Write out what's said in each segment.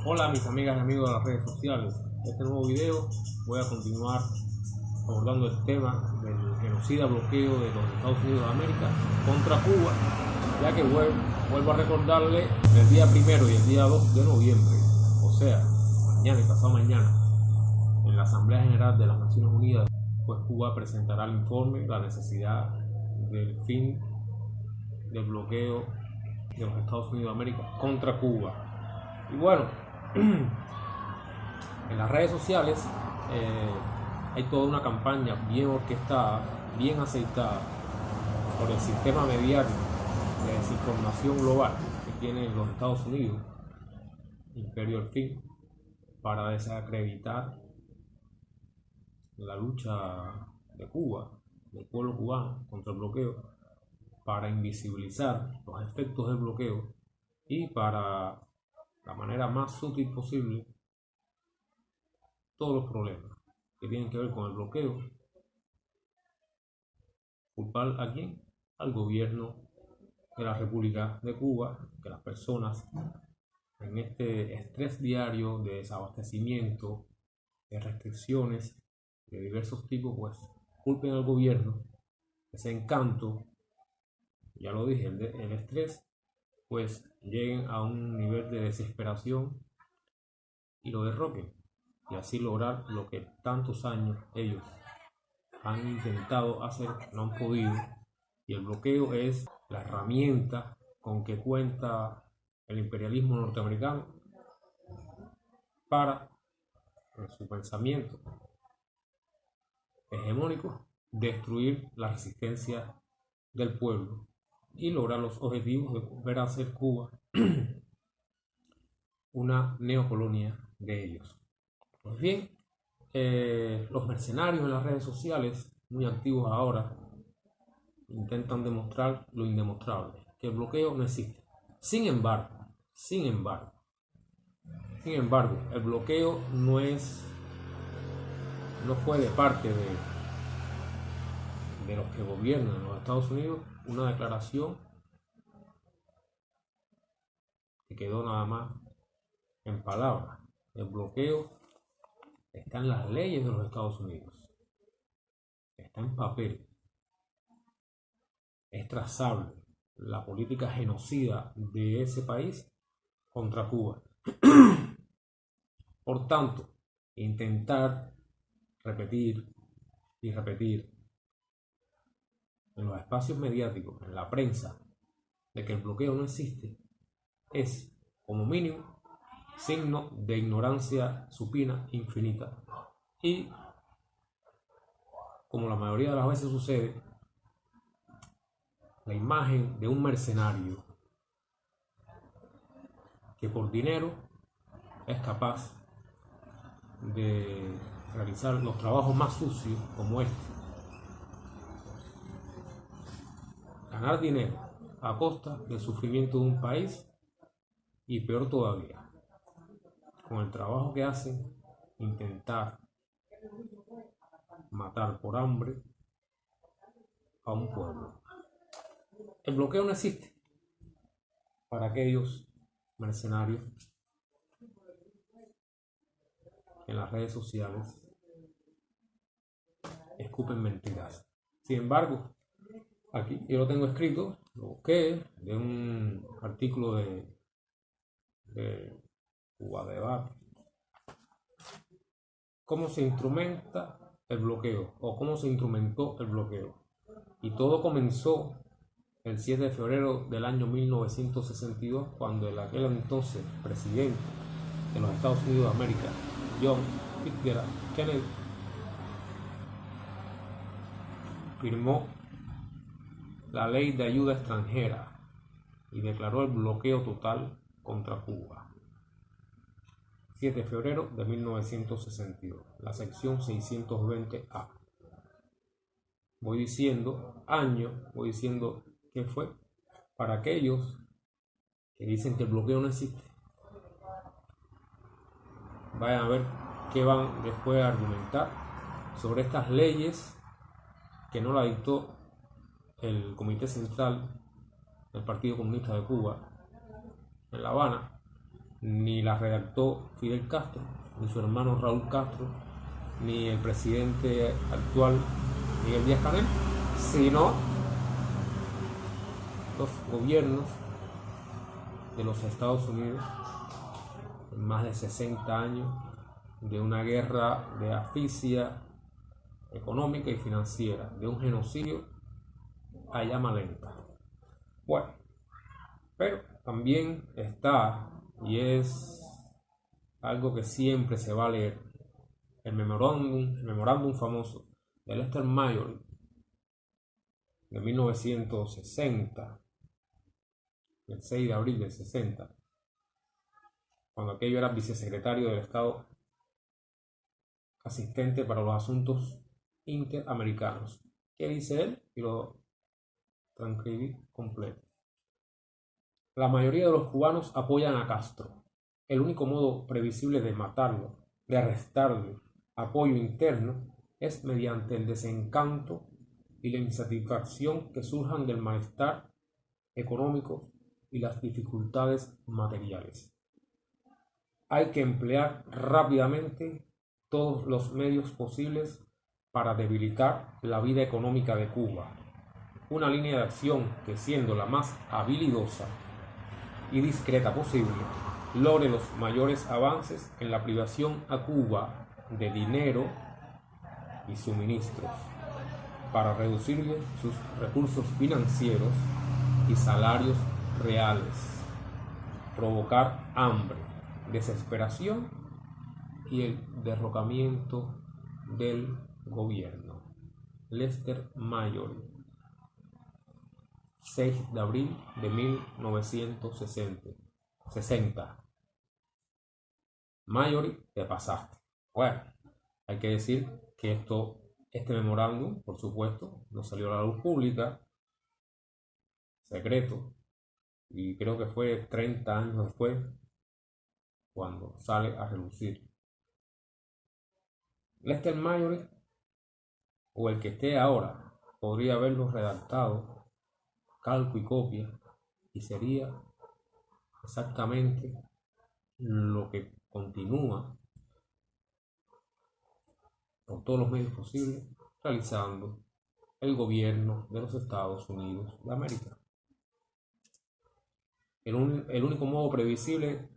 Hola mis amigas y amigos de las redes sociales. En este nuevo video voy a continuar abordando el tema del genocida bloqueo de los Estados Unidos de América contra Cuba, ya que vuelvo a recordarle el día 1 y el día 2 de noviembre, o sea, mañana y pasado mañana, en la Asamblea General de las Naciones Unidas, pues Cuba presentará el informe, la necesidad del fin del bloqueo de los Estados Unidos de América contra Cuba. Y bueno, en las redes sociales hay toda una campaña bien orquestada, bien aceitada por el sistema mediático de desinformación global que tienen los Estados Unidos, imperio del fin, para desacreditar la lucha de Cuba, del pueblo cubano contra el bloqueo, para invisibilizar los efectos del bloqueo y para la manera más sutil posible todos los problemas que tienen que ver con el bloqueo, culpar a quién, al gobierno de la República de Cuba, que las personas en este estrés diario de desabastecimiento, de restricciones de diversos tipos, pues culpen al gobierno, ese encanto, ya lo dije, el estrés, pues lleguen a un nivel de desesperación y lo derroquen, y así lograr lo que tantos años ellos han intentado hacer, no han podido. Y el bloqueo es la herramienta con que cuenta el imperialismo norteamericano para, en su pensamiento hegemónico, destruir la resistencia del pueblo y lograr los objetivos de volver a hacer Cuba una neocolonia de ellos. Pues bien, los mercenarios en las redes sociales, muy activos ahora, intentan demostrar lo indemostrable, que el bloqueo no existe. Sin embargo, el bloqueo no fue de parte de los que gobiernan los Estados Unidos una declaración que quedó nada más en palabras. El bloqueo está en las leyes de los Estados Unidos, está en papel, es trazable la política genocida de ese país contra Cuba. Por tanto, intentar repetir y repetir en los espacios mediáticos, en la prensa, de que el bloqueo no existe, es, como mínimo, signo de ignorancia supina infinita. Y, como la mayoría de las veces sucede, la imagen de un mercenario que por dinero es capaz de realizar los trabajos más sucios como este. Ganar dinero a costa del sufrimiento de un país y, peor todavía, con el trabajo que hacen, intentar matar por hambre a un pueblo. El bloqueo no existe para aquellos mercenarios en las redes sociales escupen mentiras. Sin embargo, aquí yo lo tengo escrito, lo busqué de un artículo de Cuba Debate. ¿Cómo se instrumenta el bloqueo? O cómo se instrumentó el bloqueo. Y todo comenzó el 7 de febrero del año 1962, cuando el aquel entonces presidente de los Estados Unidos de América, John Fitzgerald Kennedy, firmó la Ley de Ayuda Extranjera y declaró el bloqueo total contra Cuba. 7 de febrero de 1962, la sección 620A. Voy diciendo año, voy diciendo qué fue, para aquellos que dicen que el bloqueo no existe. Vayan a ver qué van después a argumentar sobre estas leyes que no la dictó el Comité Central del Partido Comunista de Cuba en La Habana, ni la redactó Fidel Castro, ni su hermano Raúl Castro, ni el presidente actual Miguel Díaz-Canel, sino los gobiernos de los Estados Unidos en más de 60 años de una guerra de asfixia económica y financiera, de un genocidio a llama lenta. Bueno, pero también está, y es algo que siempre se va a leer, el memorándum famoso de Lester Mayori de 1960, el 6 de abril del 60, cuando aquello era vicesecretario del Estado asistente para los asuntos interamericanos. ¿Qué dice él? Y lo transcribí completo. La mayoría de los cubanos apoyan a Castro. El único modo previsible de matarlo, de restarle apoyo interno, es mediante el desencanto y la insatisfacción que surjan del malestar económico y las dificultades materiales. Hay que emplear rápidamente todos los medios posibles para debilitar la vida económica de Cuba. Una línea de acción que, siendo la más habilidosa y discreta posible, logre los mayores avances en la privación a Cuba de dinero y suministros, para reducirle sus recursos financieros y salarios reales, provocar hambre, desesperación y el derrocamiento del gobierno. Lester Mayori, 6 de abril de 1960. Mayori, te pasaste. Bueno, hay que decir que este memorándum, por supuesto, no salió a la luz pública, secreto, y creo que fue 30 años después cuando sale a relucir. Lester Mayori, o el que esté ahora, podría haberlo redactado, calco y copia, y sería exactamente lo que continúa por todos los medios posibles realizando el gobierno de los Estados Unidos de América. El único modo previsible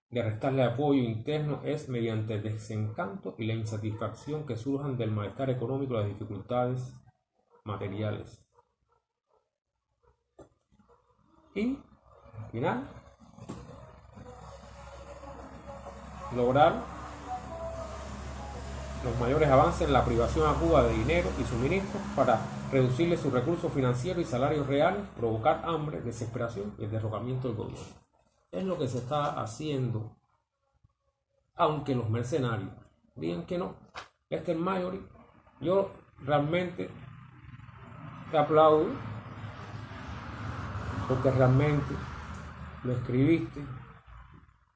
de restarle apoyo interno es mediante el desencanto y la insatisfacción que surjan del malestar económico y las dificultades materiales. Y, al final, lograr los mayores avances en la privación a Cuba de dinero y suministros para reducirle sus recursos financieros y salarios reales, provocar hambre, desesperación y el derrocamiento del gobierno. Es lo que se está haciendo, aunque los mercenarios digan que no. Lester Mayori, yo realmente te aplaudo porque realmente lo escribiste,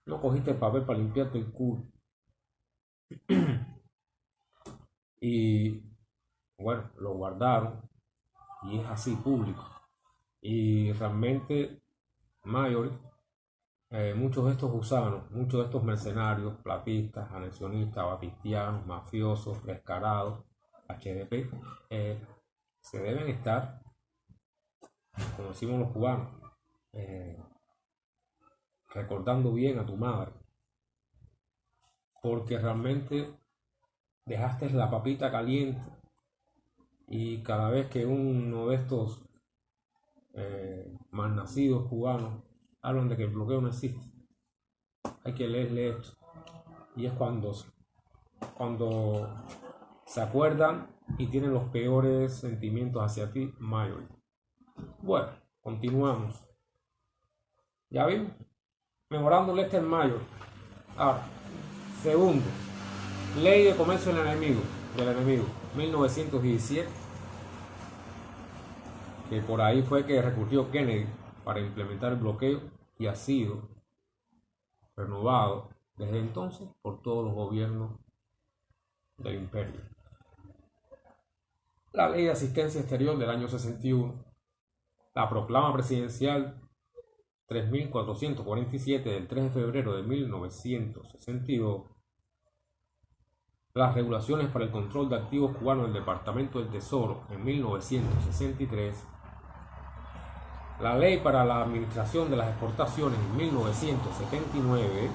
no cogiste el papel para limpiarte el culo. Y bueno, lo guardaron y es así público. Y realmente Mayori, muchos de estos gusanos, muchos de estos mercenarios, platistas, anexionistas, batistianos, mafiosos, descarados, HDP, se deben estar, como decimos los cubanos, recordando bien a tu madre, porque realmente dejaste la papita caliente y cada vez que uno de estos malnacidos cubanos hablan de que el bloqueo no existe, hay que leerle esto, y es cuando se acuerdan y tienen los peores sentimientos hacia ti, Mayori. Bueno, continuamos. ¿Ya vimos? Memorando Lester Mayori. Ahora, segundo, Ley de Comercio del Enemigo, 1917, que por ahí fue que recurrió Kennedy para implementar el bloqueo y ha sido renovado desde entonces por todos los gobiernos del imperio. La Ley de Asistencia Exterior del año 61, la proclama presidencial 3447 del 3 de febrero de 1962, las regulaciones para el control de activos cubanos del Departamento del Tesoro en 1963, la ley para la administración de las exportaciones en 1979,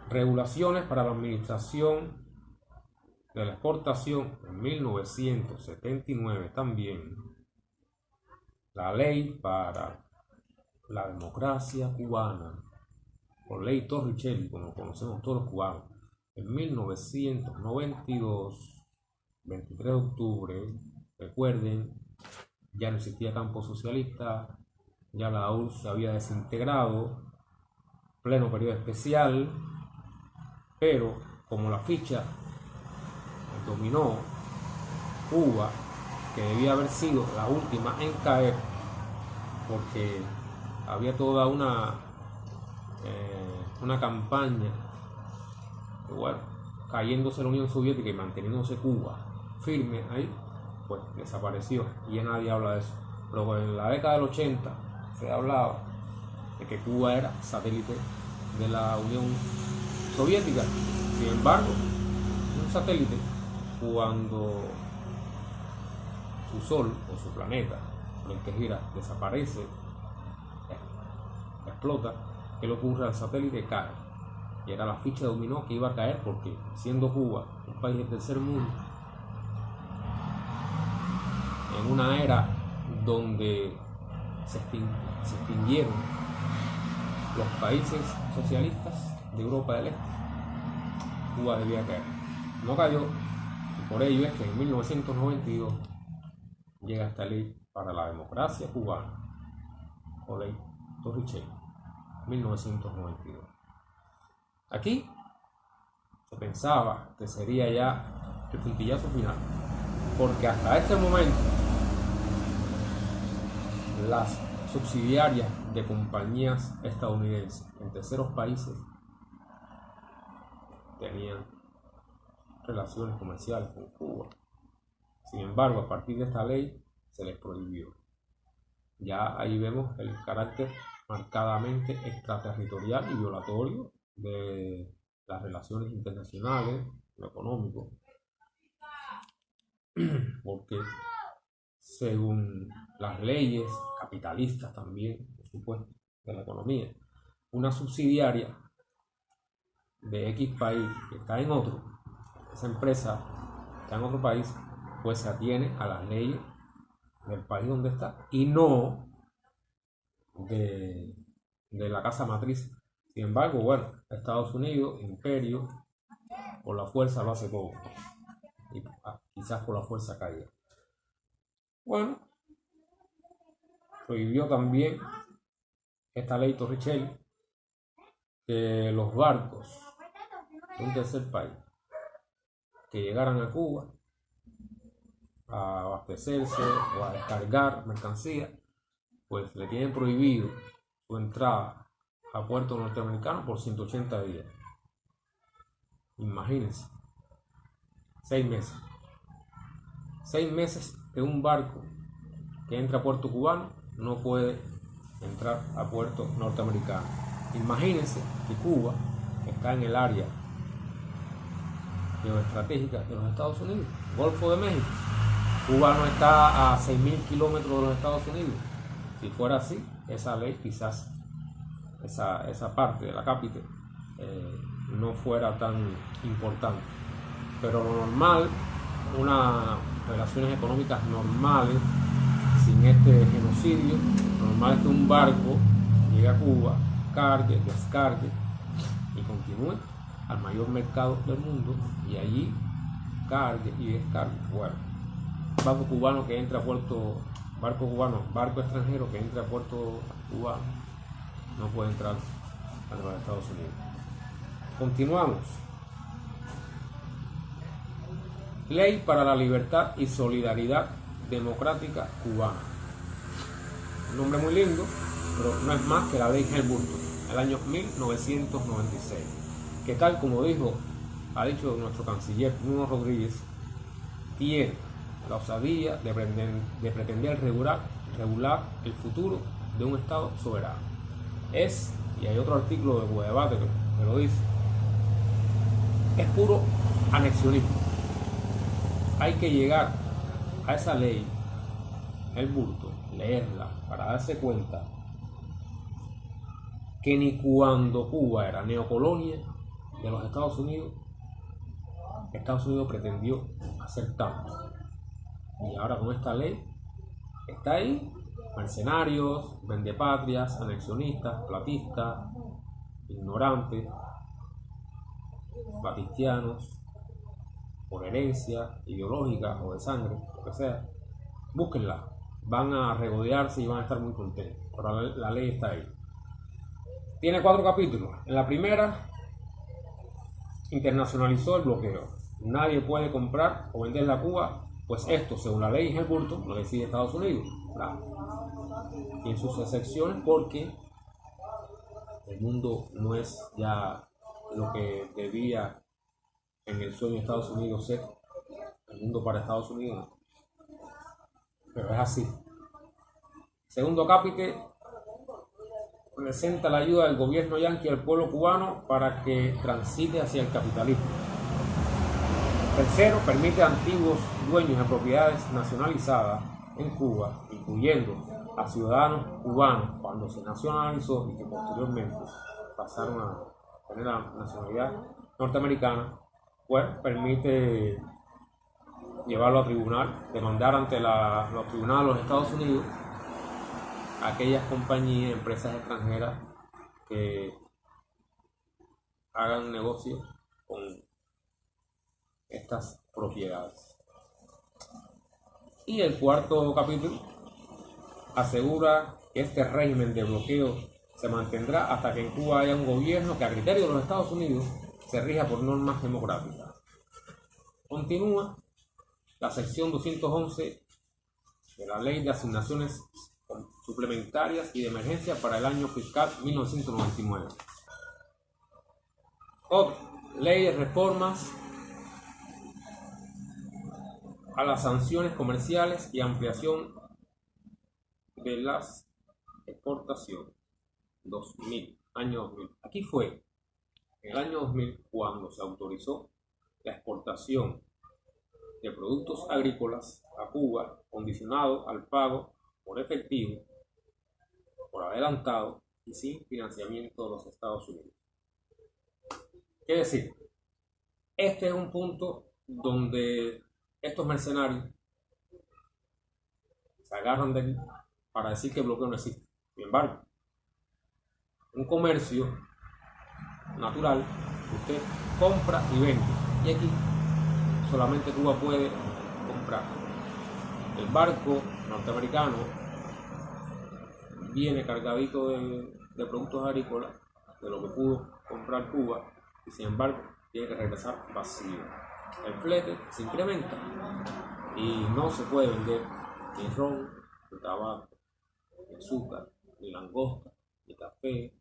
regulaciones para la administración de la exportación en 1979 también, la ley para la democracia cubana, por ley Torricelli, como conocemos todos los cubanos, en 1992, 23 de octubre, recuerden, ya no existía campo socialista, ya la URSS se había desintegrado, pleno periodo especial, pero como la ficha dominó Cuba, que debía haber sido la última en caer, porque había toda una campaña, bueno, cayéndose la Unión Soviética y manteniéndose Cuba firme ahí, pues desapareció y ya nadie habla de eso. Pero en la década del 80 se hablaba de que Cuba era satélite de la Unión Soviética. Sin embargo, un satélite, cuando su sol o su planeta, por el que gira, desaparece, explota, ¿qué le ocurre al satélite? Cae. Y era la ficha de dominó que iba a caer, porque siendo Cuba un país del tercer mundo, en una era donde se extinguieron los países socialistas de Europa del Este, Cuba debía caer. No cayó, y por ello es que en 1992 llega esta ley para la democracia cubana, o ley Torricelli, 1992. Aquí se pensaba que sería ya el puntillazo final, porque hasta este momento las subsidiarias de compañías estadounidenses en terceros países tenían relaciones comerciales con Cuba. Sin embargo, a partir de esta ley se les prohibió. Ya ahí vemos el carácter marcadamente extraterritorial y violatorio de las relaciones internacionales, lo económico, porque según las leyes capitalistas también, por supuesto, de la economía, una subsidiaria de X país que está en otro, esa empresa está en otro país, pues se atiene a las leyes del país donde está y no de la casa matriz. Sin embargo, bueno, Estados Unidos, imperio, por la fuerza lo hace todo, y quizás por la fuerza caiga. Bueno, prohibió también esta ley Torricelli que los barcos de un tercer país que llegaran a Cuba a abastecerse o a descargar mercancía, pues le tienen prohibido su entrada a puerto norteamericano por 180 días. Imagínense, 6 meses. 6 meses que un barco que entra a puerto cubano no puede entrar a puerto norteamericano. Imagínense que Cuba está en el área geoestratégica de los Estados Unidos, Golfo de México. Cuba no está a 6.000 kilómetros de los Estados Unidos. Si fuera así, esa ley quizás, esa parte de la capital no fuera tan importante. Pero lo normal, unas relaciones económicas normales, sin este genocidio, lo normal es que un barco llegue a Cuba, cargue, descargue y continúe al mayor mercado del mundo y allí cargue y descargue. Bueno, barco cubano que entra a puerto, barco extranjero que entra a puerto cubano no puede entrar a los Estados Unidos. Continuamos. Ley para la Libertad y Solidaridad Democrática Cubana. Un nombre muy lindo, pero no es más que la ley Helmholtz, el año 1996, que tal como ha dicho nuestro canciller Bruno Rodríguez, tiene la osadía de pretender regular el futuro de un Estado soberano. Y hay otro artículo de Guadebate que lo dice, es puro anexionismo. Hay que llegar a esa ley, el bulto, leerla para darse cuenta que ni cuando Cuba era neocolonia de los Estados Unidos pretendió hacer tanto. Y ahora con esta ley está ahí, mercenarios, vendepatrias, anexionistas, platistas, ignorantes, batistianos, por herencia ideológica o de sangre, lo que sea, búsquenla, van a regodearse y van a estar muy contentos. Pero la ley está ahí. Tiene 4 capítulos. En la primera, internacionalizó el bloqueo. Nadie puede comprar o vender a Cuba, pues esto, según la ley Helburton, lo decide Estados Unidos. Y en sus excepciones, porque el mundo no es ya lo que debía en el sueño de Estados Unidos ser, el mundo para Estados Unidos, pero es así. Segundo capítulo, presenta la ayuda del gobierno yanqui al pueblo cubano para que transite hacia el capitalismo. Tercero, permite a antiguos dueños de propiedades nacionalizadas en Cuba, incluyendo a ciudadanos cubanos cuando se nacionalizó y que posteriormente pasaron a tener la nacionalidad norteamericana, pues permite llevarlo a tribunal, demandar ante los tribunales de los Estados Unidos a aquellas compañías, empresas extranjeras que hagan negocio con estas propiedades. Y el cuarto capítulo asegura que este régimen de bloqueo se mantendrá hasta que en Cuba haya un gobierno que, a criterio de los Estados Unidos, se rija por normas democráticas. Continúa la sección 211 de la Ley de Asignaciones Suplementarias y de Emergencia para el año fiscal 1999. Otra ley de reformas a las sanciones comerciales y ampliación de las exportaciones. Año 2000. Aquí fue en el año 2000 cuando se autorizó la exportación de productos agrícolas a Cuba, condicionado al pago por efectivo, por adelantado y sin financiamiento de los Estados Unidos. ¿Qué decir? Este es un punto donde estos mercenarios se agarran de él para decir que el bloqueo no existe. Sin embargo, un comercio natural, usted compra y vende, y aquí solamente Cuba puede comprar. El barco norteamericano viene cargadito de productos agrícolas, de lo que pudo comprar Cuba, y sin embargo tiene que regresar vacío. El flete se incrementa y no se puede vender ni ron, ni tabaco, ni azúcar, ni langosta, ni café,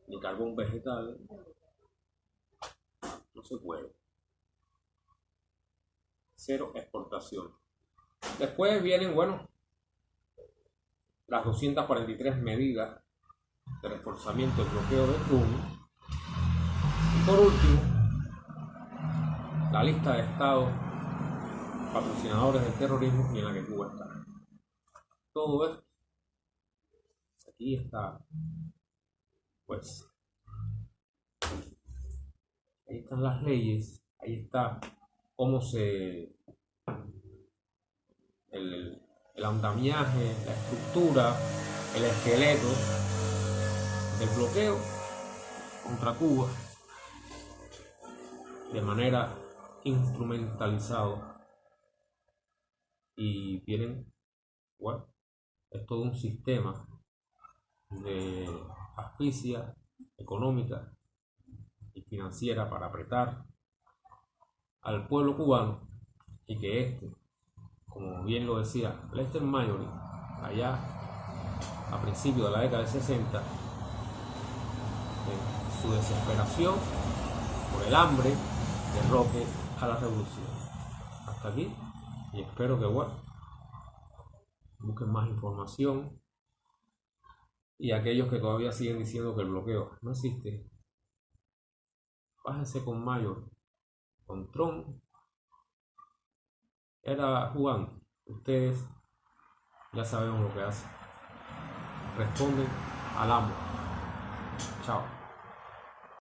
ni carbón vegetal. No se puede. Cero exportación. Después vienen, las 243 medidas de reforzamiento del bloqueo de Cuba. Y por último, la lista de estados patrocinadores del terrorismo y en la que Cuba está. Todo esto, aquí está, pues, ahí están las leyes, ahí está cómo el andamiaje, la estructura, el esqueleto del bloqueo contra Cuba de manera instrumentalizado, y vienen, es todo un sistema de asfixia económica y financiera para apretar al pueblo cubano, y que como bien lo decía Lester Mayori allá a principios de la década del 60, su desesperación por el hambre derroque a la revolución. Hasta aquí, y espero que busquen más información. Y aquellos que todavía siguen diciendo que el bloqueo no existe, bájense con Mayor, con Trump. Era jugando. Ustedes ya sabemos lo que hacen. Responden al amo. Chao.